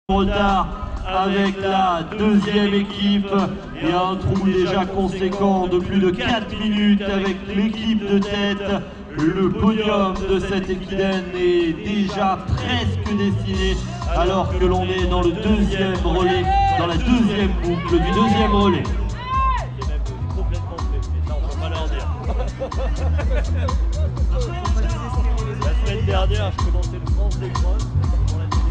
Retard avec la deuxième équipe et un trou déjà conséquent de plus de 4 minutes avec l'équipe de tête. Le podium de cette équidène est déjà presque dessiné alors que l'on est dans le deuxième relais, dans la deuxième boucle du deuxième relais. C'est même complètement fait, mais ça on peut pas leur dire. La semaine dernière, je commentais le France des Crosses pour la télé.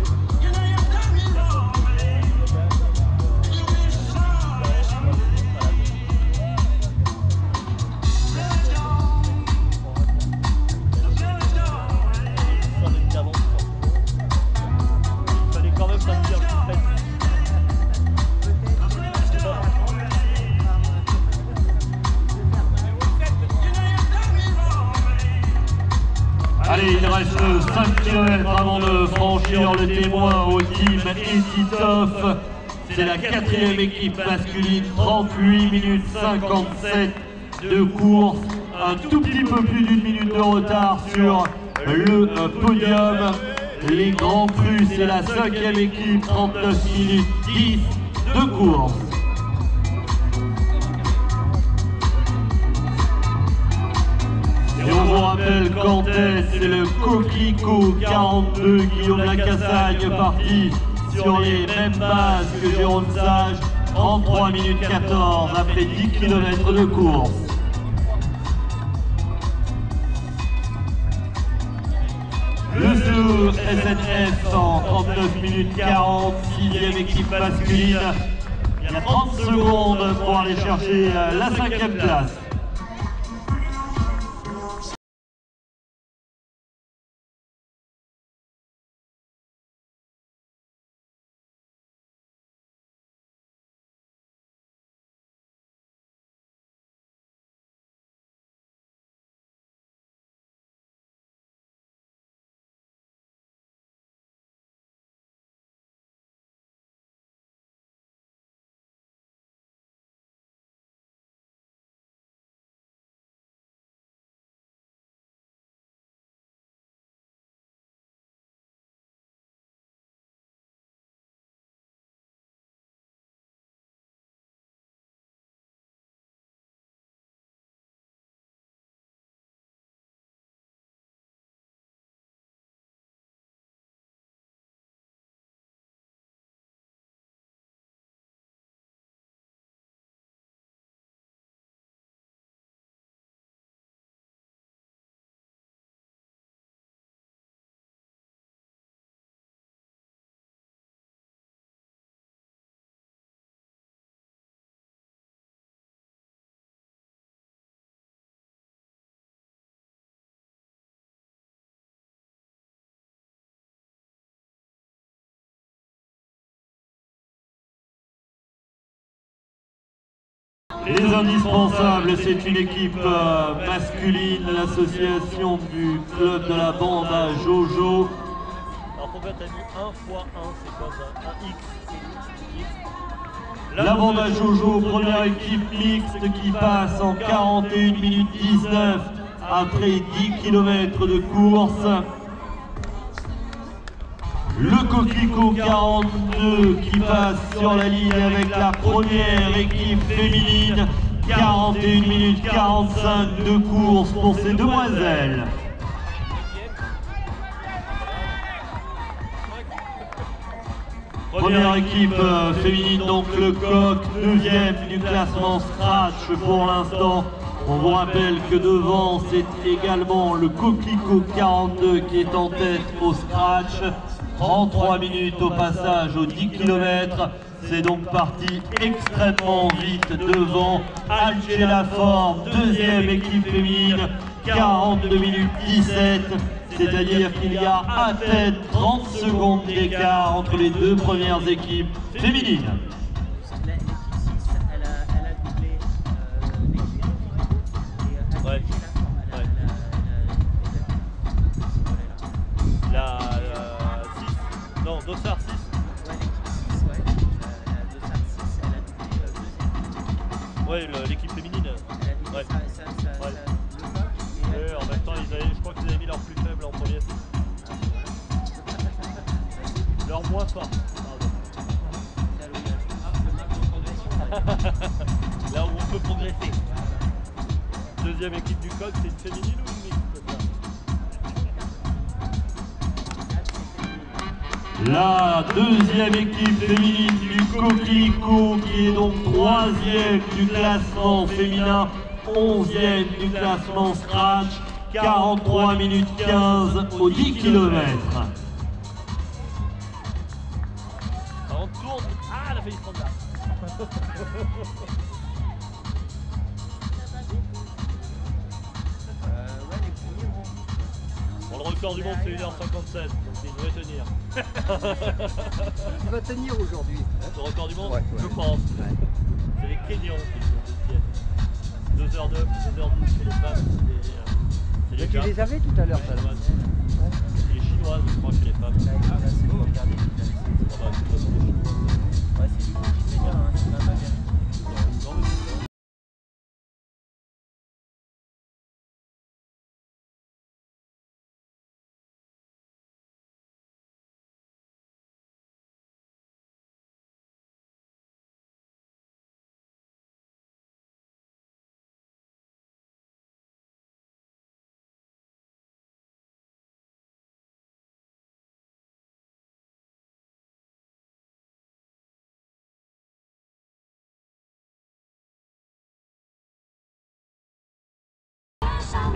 Allez, il reste 5 km avant de franchir le témoin au team Etitoff. C'est la quatrième équipe masculine, 38 minutes 57 de course. Un tout petit peu plus d'une minute de retard sur le podium. Les Grands Crus, c'est la cinquième équipe, 39 minutes 10 de course. Et on vous rappelle qu'en tête, c'est le Coquelicot 42, Guillaume Lacassagne, parti sur les mêmes bases que Jérôme Sage, 33 minutes 14 après 10 km de course. Le CE SNF en 39 minutes 40, 6e équipe masculine. Il y a 30 secondes pour aller chercher la 5e place. Les indispensables, c'est une équipe masculine, l'association du club de la bande à Jojo. Alors pourquoi t'as mis 1 x 1, c'est quoi ça? Un X. La bande à Jojo, première équipe mixte qui passe en 41 minutes 19 après 10 km de course. Le Coquelicot 42 qui passe sur la ligne avec la première équipe féminine, 41 minutes 45 de course pour ces demoiselles. Première équipe féminine, donc le Coq, deuxième du classement Scratch pour l'instant. On vous rappelle que devant, c'est également le Coquelicot 42 qui est en tête au Scratch. 33 minutes au passage aux 10 km. C'est donc parti extrêmement vite devant Alger Laforme, deuxième équipe féminine, 42 minutes 17. C'est-à-dire qu'il y a à peine 30 secondes d'écart entre les deux premières équipes féminines. Ouais. La 6, non, Dossard 6. Ouais, l'équipe féminine. Ouais. Ouais, en même temps, je crois qu'ils avaient mis leur plus faible en premier. Leur moins fort. Pardon. Là où on peut progresser. Deuxième équipe du coq, c'est une féminine ou une mixte? La deuxième équipe féminine du Coquelicot qui est donc 3e du classement féminin, 11e du classement scratch, 43 minutes 15 aux 10 km. On tourne. Ah, elle a failli se prendre là. Bon, le record du monde c'est 1h57, donc il devrait tenir. Tu vas tenir aujourd'hui. Le record du monde, Ouais. je pense. C'est les Kenyans qui sont deuxièmes. 2h09, 2h12 chez les femmes. C'est Mais tu les avais tout à l'heure, ça. Les Chinoises, je crois, chez les femmes. Ouais, c'est du coup qui fait bien, hein, c'est pas mal bien.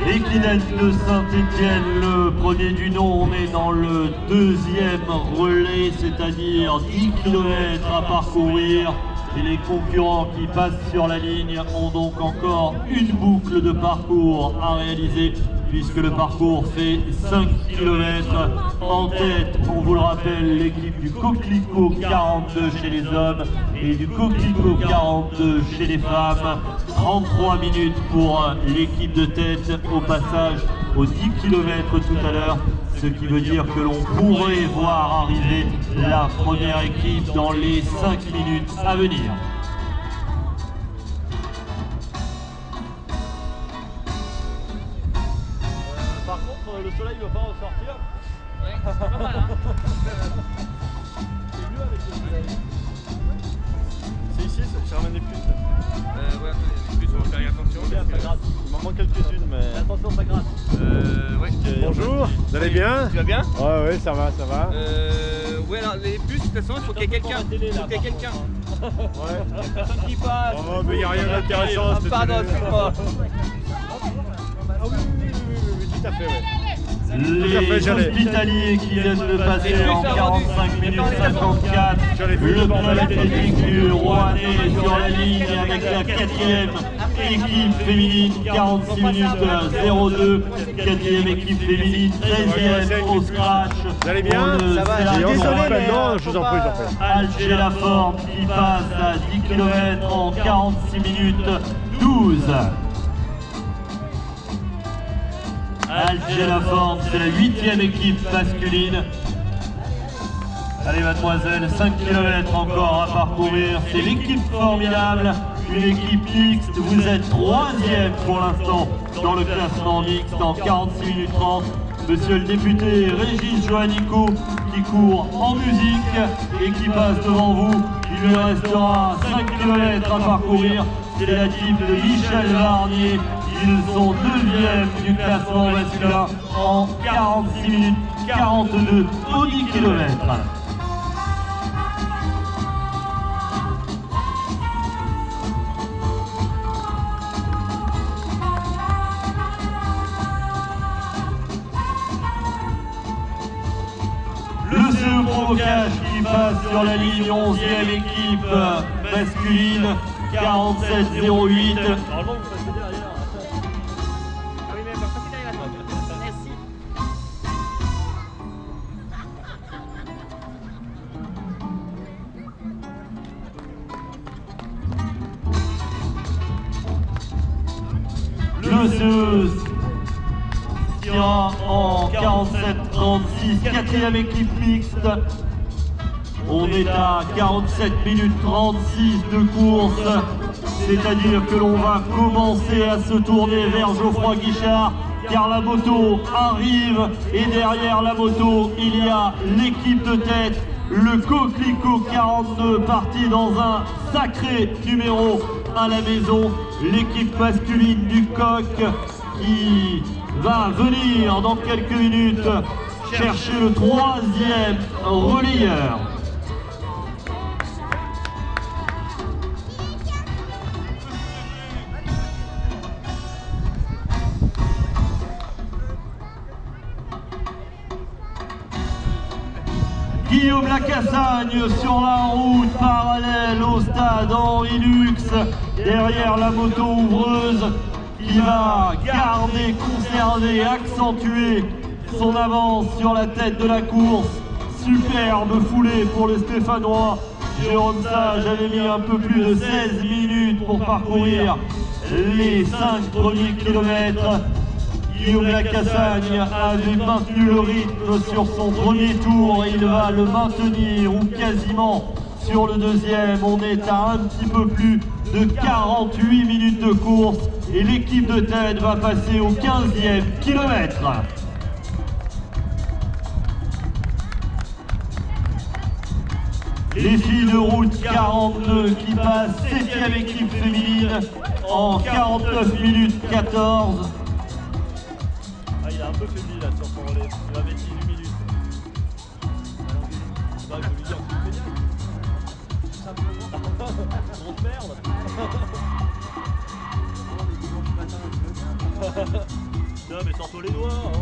L'équinette de Saint-Étienne, le premier du nom, on est dans le deuxième relais, c'est-à-dire 10 km à parcourir. Et les concurrents qui passent sur la ligne ont donc encore une boucle de parcours à réaliser, puisque le parcours fait 5 km. En tête, on vous le rappelle, l'équipe du Coquelicot 42 chez les hommes et du Coquelicot 42 chez les femmes. 33 minutes pour l'équipe de tête au passage aux 10 km tout à l'heure, ce qui veut dire que l'on pourrait voir arriver la première équipe dans les 5 minutes à venir. Par contre, le soleil ne va pas ressortir. Ouais, c'est pas mal, hein. C'est mieux avec le soleil. C'est ici, ça ramène des puces. Ouais, attendez, plus, on va faire attention. Bien, ça gratte. Il m'en manque quelques-unes, mais... Attention, ça gratte. Ouais. Bonjour, vous allez bien? Tu vas bien? Ouais, ça va, ça va. Ouais, alors les puces, de toute façon, il faut qu'il y ait quelqu'un. Il faut qu'il y ait quelqu'un. Ouais. Personne qui passe. Oh, mais il n'y a rien d'intéressant. Ah, pardon, excuse-moi. Ah oui, tout à fait, ouais. Les hospitaliers qui viennent de passer en 45 minutes 54. Le club athlétique du Rouennais sur la ligne avec la 4e équipe féminine, 46 minutes 02. 4e équipe féminine, 13e au scratch. Vous allez bien? Ça va, je suis désolé, mais non, je vous en prie, Alger Laforme qui passe à 10 km en 46 minutes 12. Alger Laforme, c'est la 8e équipe masculine. Allez mademoiselle, 5 km encore à parcourir. C'est l'équipe formidable, une équipe mixte. Vous êtes 3e pour l'instant dans le classement mixte en 46 minutes 30. Monsieur le député Régis Joannico qui court en musique et qui passe devant vous. Il lui restera 5 km à parcourir. C'est la team de Michel Varnier. Ils sont 2e du classement masculin en 46 minutes 42 au 10 km. Le CE Provocage qui passe sur la ligne, 11e équipe masculine, 47-08. Normalement, vous passez derrière. Ah oui, mais on va passer derrière la table. Merci. Le CE tient en 47-36, 4e équipe mixte. On est à 47 minutes 36 de course, c'est-à-dire que l'on va commencer à se tourner vers Geoffroy Guichard, car la moto arrive et derrière la moto, il y a l'équipe de tête Le Coquelicot 42 parti dans un sacré numéro à la maison. L'équipe masculine du Coq qui va venir dans quelques minutes chercher le 3e relayeur. Guillaume Lacassagne sur la route parallèle au stade Henri Lux, derrière la moto ouvreuse qui va garder, conserver, accentuer son avance sur la tête de la course. Superbe foulée pour le Stéphanois. Jérôme Sage avait mis un peu plus de 16 minutes pour parcourir les 5 premiers kilomètres. Guillaume Lacassagne avait maintenu le rythme sur son premier tour et il va le maintenir ou quasiment sur le deuxième. On est à un petit peu plus de 48 minutes de course et l'équipe de tête va passer au 15e kilomètre. Les filles de route 42 qui passent 7e équipe féminine en 49 minutes 14. Il a un peu faibli là sur son relais, il va mettre 18 minutes. Bah, je vais lui dire que tu fais bien. Grosse merde. Non mais sors-toi les doigts. Oh.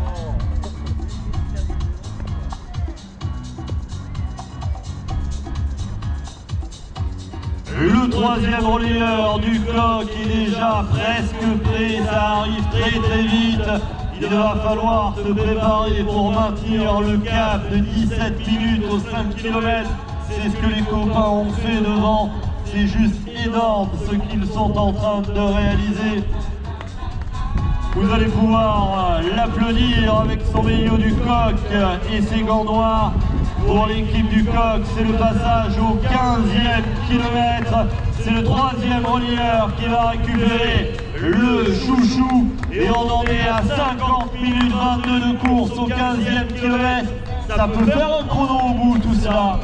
Le 3e relayeur du Coq est déjà presque prêt, ça arrive très vite. Il va falloir se préparer pour maintenir le cap de 17 minutes aux 5 km. C'est ce que les copains ont fait devant. C'est juste énorme ce qu'ils sont en train de réaliser. Vous allez pouvoir l'applaudir avec son maillot du Coq et ses gants noirs. Pour l'équipe du Coq, c'est le passage au 15e kilomètre. C'est le 3e relayeur qui va récupérer le chouchou. Et on en est à 50 minutes 22 de course au 15e kilomètre. Ça peut faire un chrono au bout tout ça.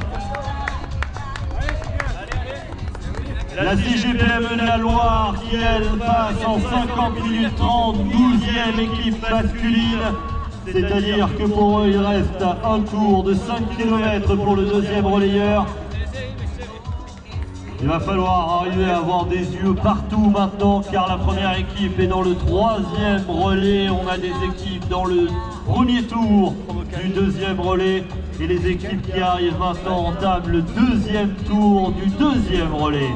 La CGPME de la Loire qui elle passe en 50 minutes 30, 12e équipe masculine. C'est-à-dire que pour eux il reste un tour de 5 km pour le 2e relayeur. Il va falloir arriver à avoir des yeux partout maintenant car la première équipe est dans le 3e relais. On a des équipes dans le premier tour du 2e relais et les équipes qui arrivent maintenant entament le 2e tour du 2e relais.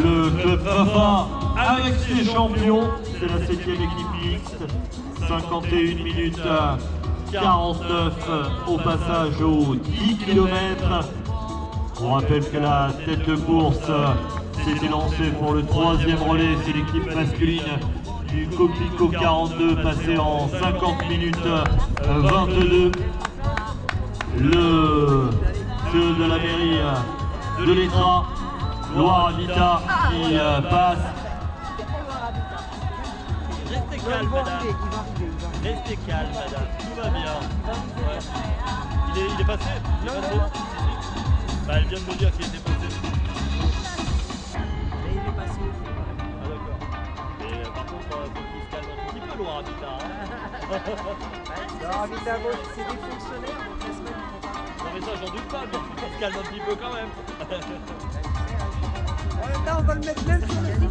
Le club Fafa avec ses champions, c'est la 7e équipe mixte, 51 minutes 49 au passage aux 10 km. On rappelle que la tête de course s'est lancée pour le 3e relais, c'est l'équipe masculine du Coquelicot 42 passé en 50 minutes 22. Le CE de la mairie de l'État, Loire Habitat qui passe. Restez calme, madame. Restez calme, madame. Tout va bien. Ouais. Il est passé. Il est passé. Bah, elle vient de me dire qu'il était passé. Mais il est passé. Ah, d'accord. Mais par contre, faut qu'il se calme un petit peu, Loire Habitat. Alors, vite à gauche, c'est des fonctionnaires, donc la semaine, ils font pas. Non, mais ça, j'en doute pas, mais il faut qu'il se calme un petit peu quand même. Là, on va le mettre même sur le site.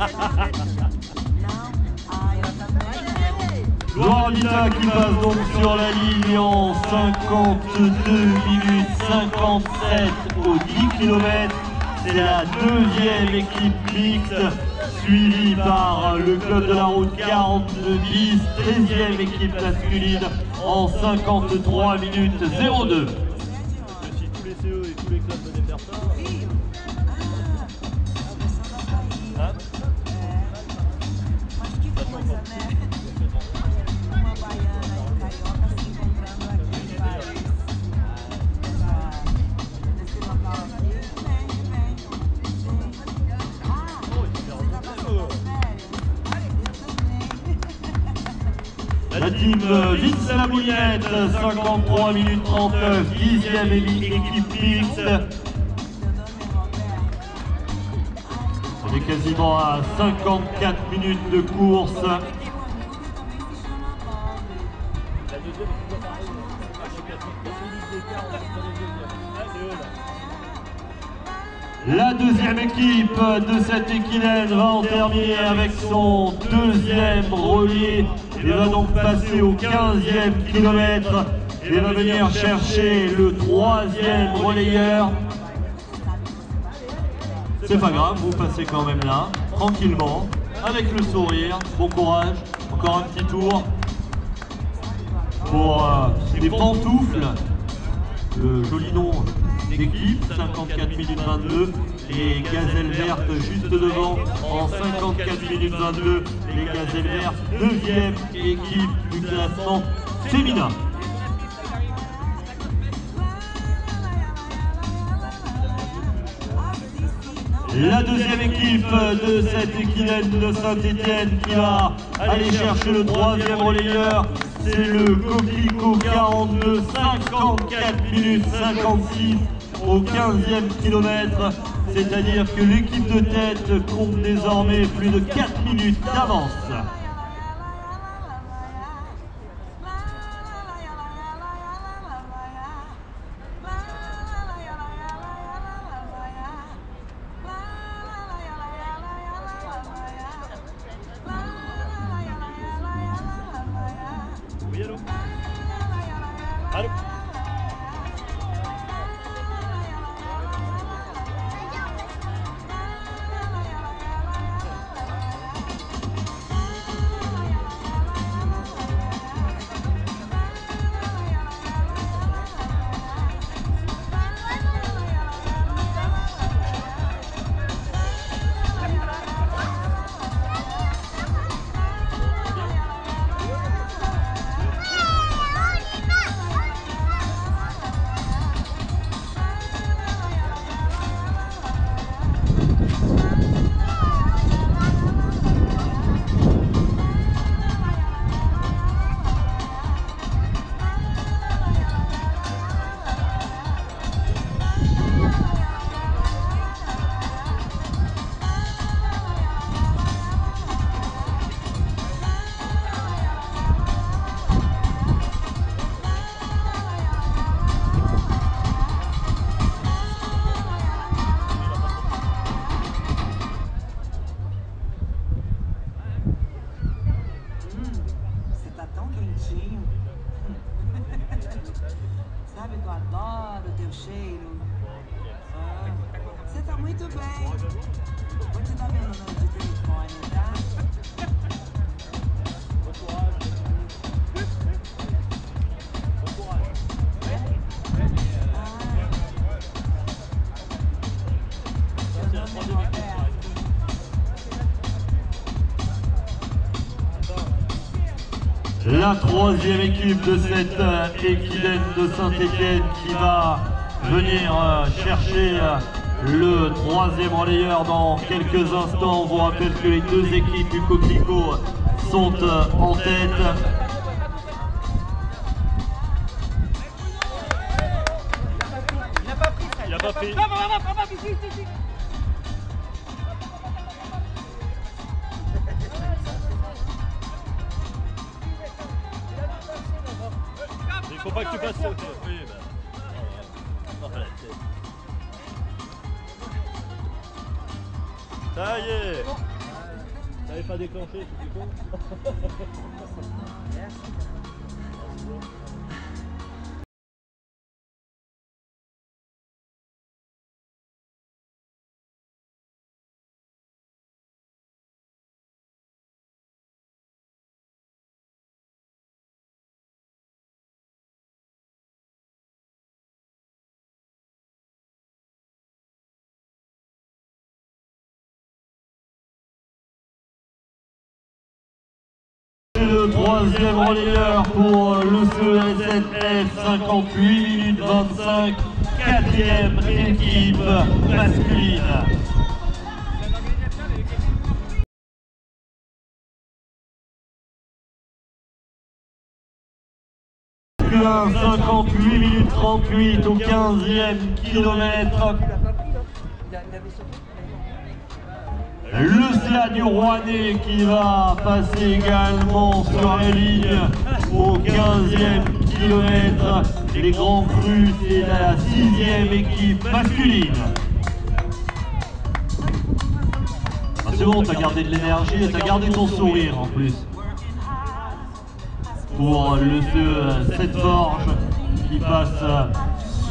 Gloire Vita qui passe donc sur la ligne en 52 minutes 57 au 10 km. C'est la deuxième équipe mixte, suivie par le club de la route 42 bis, 13e équipe masculine en 53 minutes 02. Si tous les CE et tous les clubs venaient faire ça. Hein? La team Vince la Moulinette, 53 minutes 39, 10e équipe mixte. On est quasiment à 54 minutes de course. La deuxième équipe de cette équidène va en terminer avec son deuxième relais et va donc passer au 15e kilomètre et va venir chercher le troisième relayeur. C'est pas grave, vous passez quand même là, tranquillement, avec le sourire. Bon courage, encore un petit tour pour les pantoufles, le joli nom d'équipe, 54 minutes 22, les gazelles vertes juste devant en 54 minutes 22, les gazelles vertes, deuxième équipe du classement féminin. La deuxième équipe de cette équidène de Saint-Étienne qui va aller chercher le troisième relayeur, c'est le Coquelicot 42, 54 minutes 56 au 15e kilomètre, c'est-à-dire que l'équipe de tête compte désormais plus de 4 minutes d'avance. Oui, allô? Allô? Sabe que eu adoro o teu cheiro? Você tá muito bem. Vou te dar meu número de telefone, tá? La troisième équipe de cette équidène de Saint-Étienne qui va venir chercher le troisième relayeur dans quelques instants. On vous rappelle que les deux équipes du Coquelicot sont en tête. Il a pas pris. Il faut pas que tu passes. Oui, bah. Oh, la tête. Ça y est. T'avais pas déclenché, c'est con. Le troisième relayeur pour le CESNF, 58 minutes 25, quatrième équipe masculine. 58 minutes 38 au 15e kilomètre. Le CA du Rouennais qui va passer également sur la ligne au 15e kilomètre. Les Grands Crus, c'est la 6e équipe masculine. Ah, c'est bon, t'as gardé de l'énergie et t'as gardé ton sourire en plus. Pour le CE Sept-Forges qui passe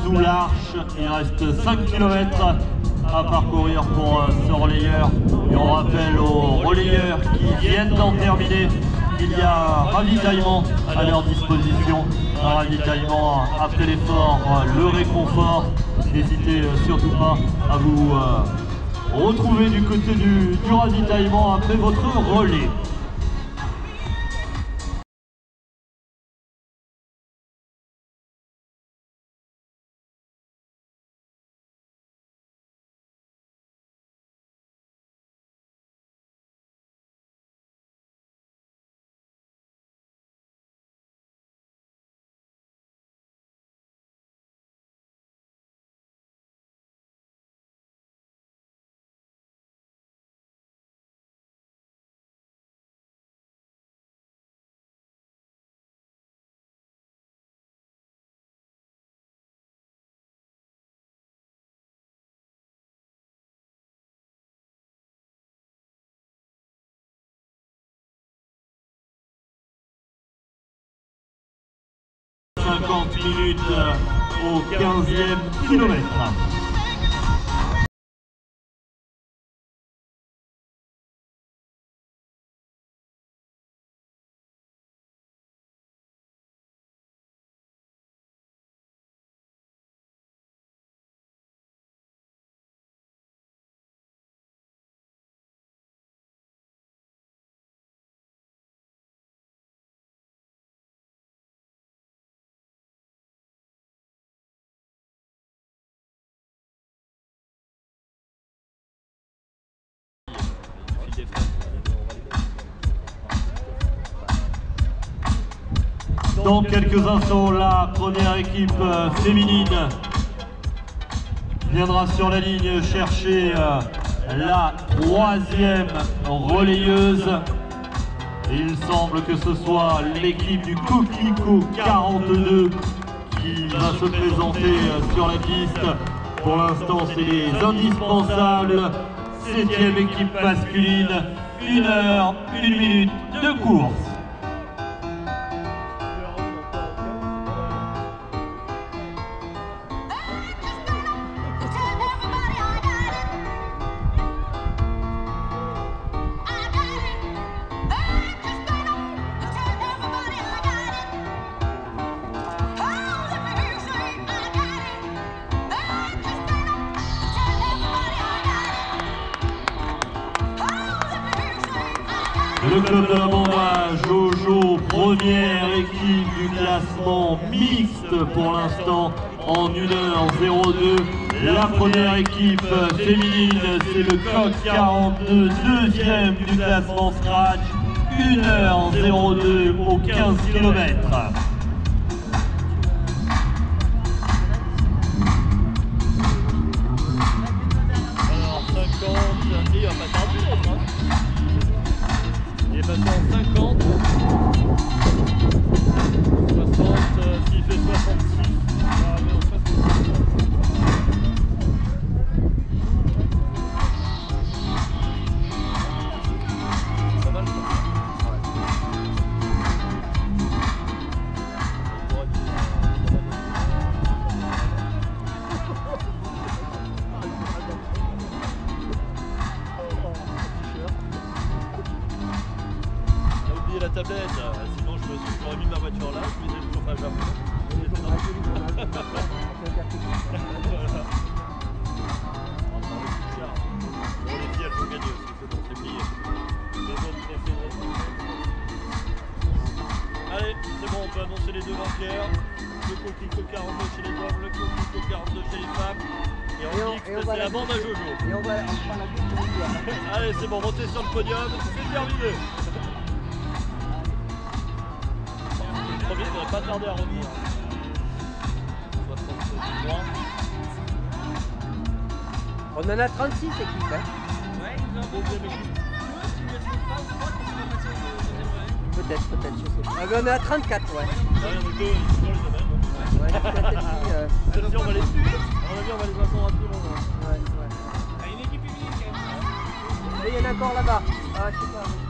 sous l'Arche, il reste 5 km à parcourir pour ce relayeur. Et on rappelle aux relayeurs qui viennent d'en terminer qu'il y a un ravitaillement à leur disposition. Un ravitaillement après l'effort, le réconfort. N'hésitez surtout pas à vous retrouver du côté du ravitaillement après votre relais. Minutes au 15e kilomètre. Dans quelques instants, la première équipe féminine viendra sur la ligne chercher la troisième relayeuse. Et il semble que ce soit l'équipe du Coquelicot 42 qui va se présenter sur la piste. Pour l'instant, c'est les indispensables. 7e équipe masculine, 1 heure, 1 minute de course. Le club de la Bamba, Jojo, première équipe du classement mixte pour l'instant en 1h02. La première équipe féminine, c'est le Coq 42, deuxième du classement scratch, 1h02 au 15 km. Alors 50, il va pas tarder l'autre, hein. Il est passé en 50, 60, s'il fait 66, il va arriver en 66. tablette, sinon j'aurais mis ma voiture là, je faisais le chauffage à fond. Voilà. Encore le coup cher. Bon, les filles elles vont gagner aussi, c'est bon, c'est plié. Les autres préférés. Allez, c'est bon, on peut annoncer les deux vainqueurs. Le Coquelicot 42 chez les hommes, le Coquelicot 42 chez les femmes. Et en mixte, c'est la bande à Jojo. Et on va la gueule. Allez, c'est bon, montez sur le podium, c'est terminé. Le premier ne devrait pas tarder à revenir. 67 points. On en a 36 équipes. Hein. Ouais, ils ont Deuxième équipe. Peut-être, je sais pas. Ah, mais on est à 34, ouais. Ah, il y en a deux, ils sont dans les domaines. Ouais, Celle-ci, on va les suivre. À mon avis, on va les attendre un petit moment. ouais. une équipe unique. Et il y en a encore là-bas. Ah, je sais pas.